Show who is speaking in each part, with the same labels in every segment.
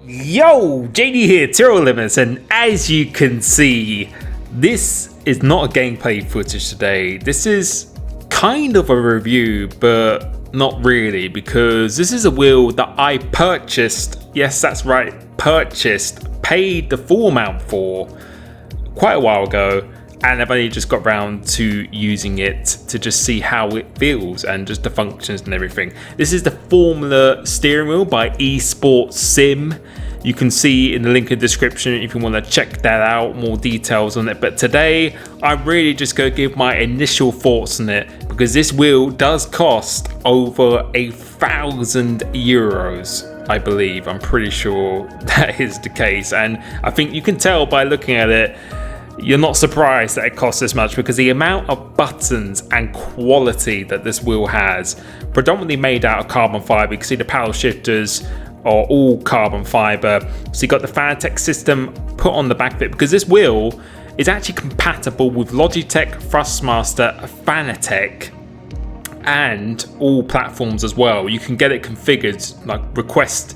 Speaker 1: Yo, JD here, Limitless, and as you can see, this is not a gameplay footage today. This is kind of a review, but not really, because this is a wheel that I purchased. Yes, that's right, paid the full amount for quite a while ago, and I've only just got around to using it to just see how it feels and just the functions and everything. This is the Formula steering wheel by eSports Sim. You can see in the link in the description if you want to check that out, more details on it. But today, I'm really just going to give my initial thoughts on it, because this wheel does cost over €1,000, I believe. I'm pretty sure that is the case. And I think you can tell by looking at it, you're not surprised that it costs this much, because the amount of buttons and quality that this wheel has, predominantly made out of carbon fiber. You can see the paddle shifters are all carbon fiber. So you got the Fanatec system put on the back of it, because this wheel is actually compatible with Logitech, Thrustmaster, Fanatec, and all platforms as well. You can get it configured, like request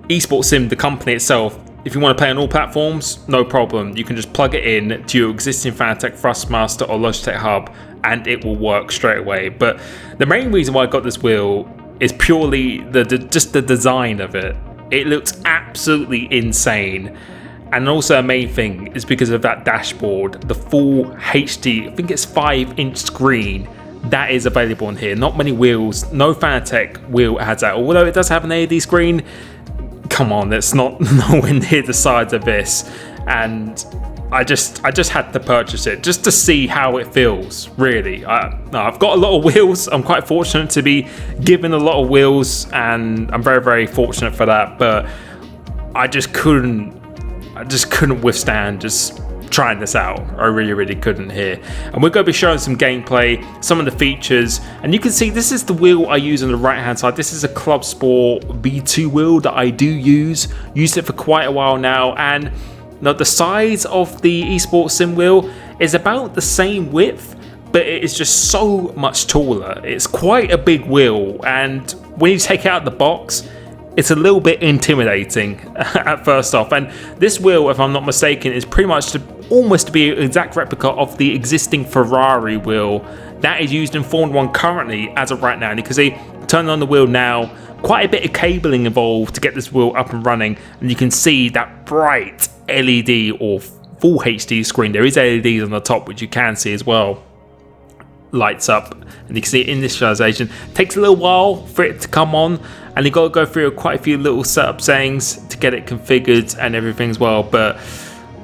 Speaker 1: eSports Sim, the company itself. If you want to play on all platforms, no problem. You can just plug it in to your existing Fanatec, Thrustmaster, or Logitech hub, and it will work straight away. But the main reason why I got this wheel is purely just the design of it. It looks absolutely insane. And also a main thing is because of that dashboard, the full HD, I think it's 5-inch screen that is available on here. Not many wheels, no Fanatec wheel has that. Although it does have an AD screen, come on, that's not nowhere near the size of this. And I just had to purchase it just to see how it feels, really. I've got a lot of wheels. I'm quite fortunate to be given a lot of wheels, and I'm very, very fortunate for that. But I just couldn't withstand just trying this out. I really couldn't here. And we're going to be showing some gameplay, some of the features, and you can see this is the wheel I use on the right hand side. This is a Club Sport B2 wheel that I do used it for quite a while now. And now the size of the eSports Sim wheel is about the same width, but it is just so much taller. It's quite a big wheel, and when you take it out of the box, it's a little bit intimidating at first off. And this wheel, if I'm not mistaken, is pretty much almost to be an exact replica of the existing Ferrari wheel that is used in Formula 1 currently as of right now. And you can see, turning on the wheel now, quite a bit of cabling involved to get this wheel up and running. And you can see that bright LED or full HD screen. There is LEDs on the top, which you can see as well. Lights up, and you can see initialization. Takes a little while for it to come on, and you got to go through quite a few little setup settings to get it configured and everything as well. But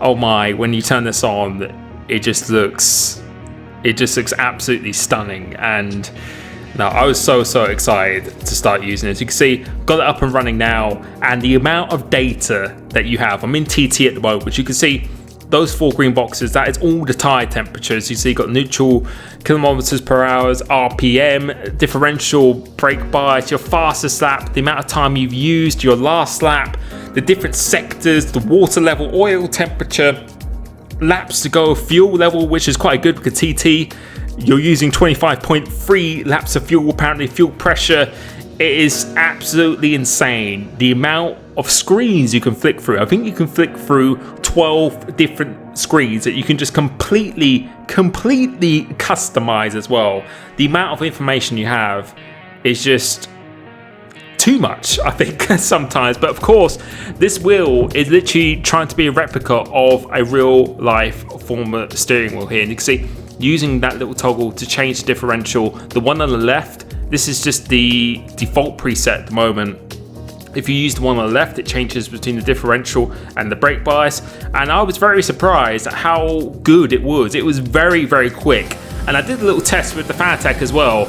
Speaker 1: oh my, when you turn this on, it just looks absolutely stunning. And now I was so excited to start using it. You can see got it up and running now, and the amount of data that you have. I'm in TT at the moment, which you can see those 4 green boxes, that is all the tire temperatures. You see, you got neutral, kilometers per hour, RPM, differential, brake bias, your fastest lap, the amount of time you've used, your last lap, the different sectors, the water level, oil temperature, laps to go, fuel level, which is quite good because TT, you're using 25.3 laps of fuel, apparently fuel pressure. It is absolutely insane the amount of screens you can flick through. I think you can flick through 12 different screens that you can just completely customize as well. The amount of information you have is just too much, I think, sometimes. But of course, this wheel is literally trying to be a replica of a real life Formula steering wheel here. And you can see using that little toggle to change the differential. The one on the left, this is just the default preset at the moment. If you use the one on the left, it changes between the differential and the brake bias. And I was very surprised at how good it was. It was very quick. And I did a little test with the Fanatec as well.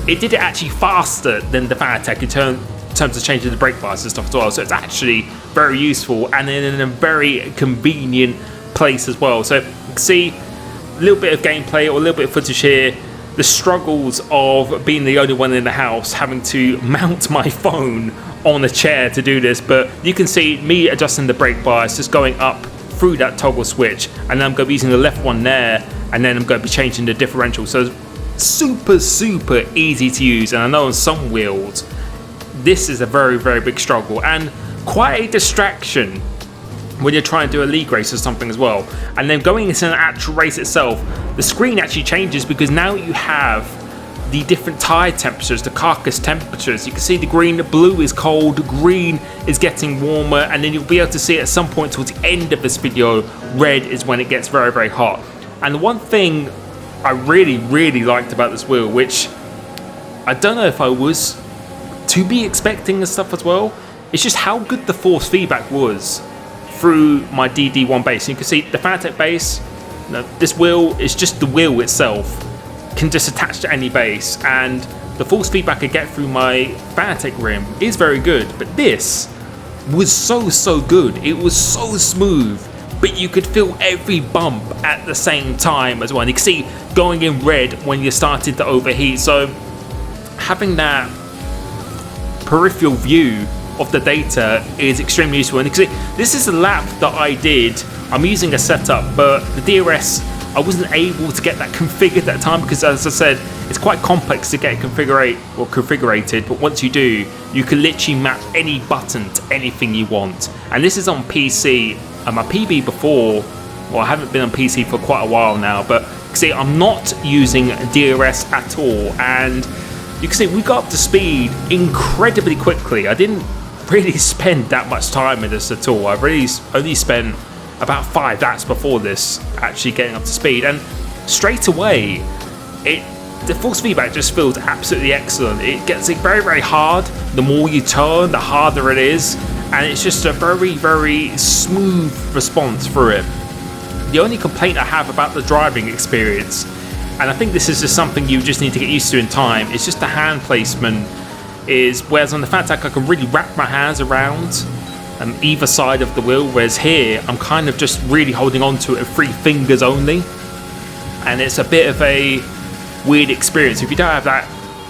Speaker 1: It did it actually faster than the Fanatec in terms of changing the brake bias and stuff as well. So it's actually very useful, and in a very convenient place as well. So you can see a little bit of gameplay or a little bit of footage here. The struggles of being the only one in the house, having to mount my phone on a chair to do this. But you can see me adjusting the brake bias, just going up through that toggle switch, and then I'm going to be using the left one there, and then I'm going to be changing the differential. So super easy to use. And I know on some wheels this is a very big struggle, and quite a distraction when you're trying to do a league race or something as well. And then going into an actual race itself, the screen actually changes because now you have the different tire temperatures, the carcass temperatures. You can see the green, the blue is cold, green is getting warmer, and then you'll be able to see at some point towards the end of this video, red is when it gets very, very hot. And the one thing I really, really liked about this wheel, which I don't know if I was to be expecting and stuff as well, it's just how good the force feedback was through my DD1 base. You can see the Fanatec base, this wheel is just the wheel itself, can just attach to any base, and the force feedback I get through my Fanatec rim is very good. But this was so good. It was so smooth, but you could feel every bump at the same time as well. And you can see going in red when you're starting to overheat. So having that peripheral view of the data is extremely useful. And you can see this is a lap that I did. I'm using a setup, but the DRS, I wasn't able to get that configured that time because, as I said, it's quite complex to get it configurated. But once you do, you can literally map any button to anything you want. And this is on PC. My PB before, well, I haven't been on PC for quite a while now, but see, I'm not using DRS at all. And you can see we got up to speed incredibly quickly. I didn't really spend that much time in this at all. I really only spent about 5 laps before this actually getting up to speed, and straight away the force feedback just feels absolutely excellent. It gets very, very hard. The more you turn, the harder it is, and it's just a very, very smooth response through it. The only complaint I have about the driving experience, and I think this is just something you just need to get used to in time, it's just the hand placement. Whereas on the Fanatec I can really wrap my hands around either side of the wheel, whereas here I'm kind of just really holding on to it with 3 fingers only, and it's a bit of a weird experience. If you don't have that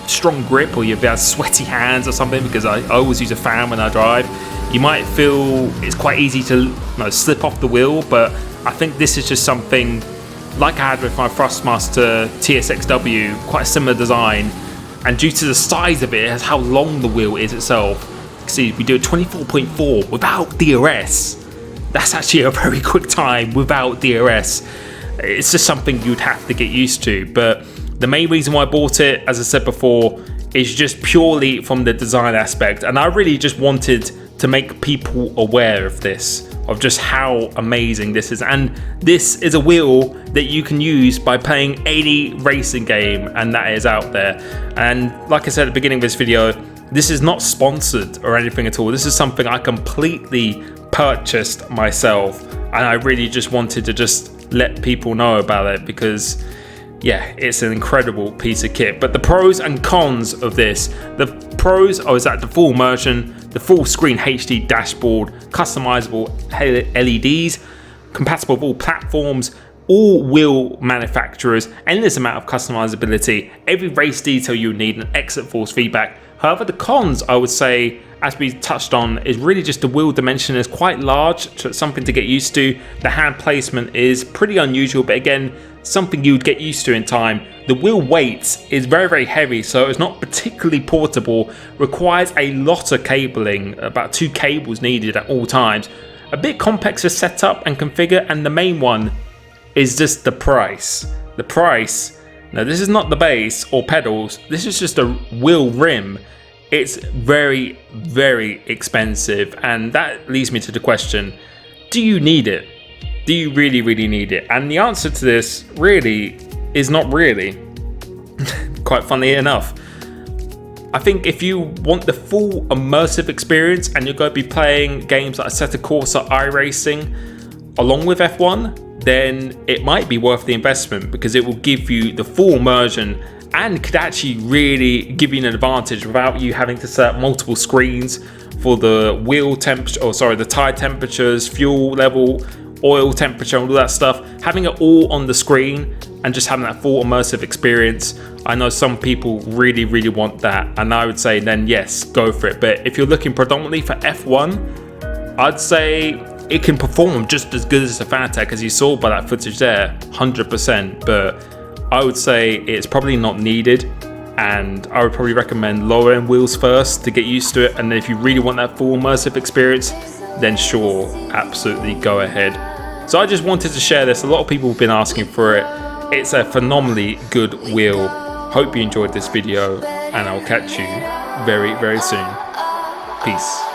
Speaker 1: strong grip, or you've got sweaty hands or something, because I always use a fan when I drive, you might feel it's quite easy to slip off the wheel. But I think this is just something like I had with my Thrustmaster TSXW, quite a similar design, and due to the size of it, how long the wheel is itself, you can see we do a 24.4 without DRS. That's actually a very quick time without DRS. It's just something you'd have to get used to. But the main reason why I bought it, as I said before, is just purely from the design aspect. And I really just wanted to make people aware of this, of just how amazing this is. And this is a wheel that you can use by playing any racing game, and that is out there. And like I said at the beginning of this video, this is not sponsored or anything at all. This is something I completely purchased myself, and I really just wanted to just let people know about it because, yeah, it's an incredible piece of kit. But the pros and cons of this, the pros is that the full immersion, the full screen HD dashboard, customizable LEDs, compatible with all platforms, all wheel manufacturers, endless amount of customizability, every race detail you need, and excellent force feedback. However, the cons, I would say, as we touched on, is really just the wheel dimension is quite large, so it's something to get used to. The hand placement is pretty unusual, but again, something you'd get used to in time. The wheel weight is very, very heavy, so it's not particularly portable, requires a lot of cabling, about 2 cables needed at all times. A bit complex to set up and configure, and the main one is just the price. The price, now this is not the base or pedals, this is just a wheel rim. It's very, very expensive, and that leads me to the question, do you need it? Do you really, really need it? And the answer to this really is not really. Quite funny enough. I think if you want the full immersive experience and you're going to be playing games like Assetto Corsa iRacing along with F1, then it might be worth the investment because it will give you the full immersion and could actually really give you an advantage without you having to set up multiple screens for the wheel temperature, the tire temperatures, fuel level, oil temperature, and all that stuff. Having it all on the screen and just having that full immersive experience, I know some people really, really want that, and I would say then yes, go for it. But if you're looking predominantly for F1, I'd say it can perform just as good as the Fanatec, as you saw by that footage there, 100%. But I would say it's probably not needed. and I would probably recommend lower end wheels first to get used to it, and then if you really want that full immersive experience, then sure, absolutely go ahead. So I just wanted to share this. A lot of people have been asking for it. It's a phenomenally good wheel. Hope you enjoyed this video, and I'll catch you very, very soon. Peace.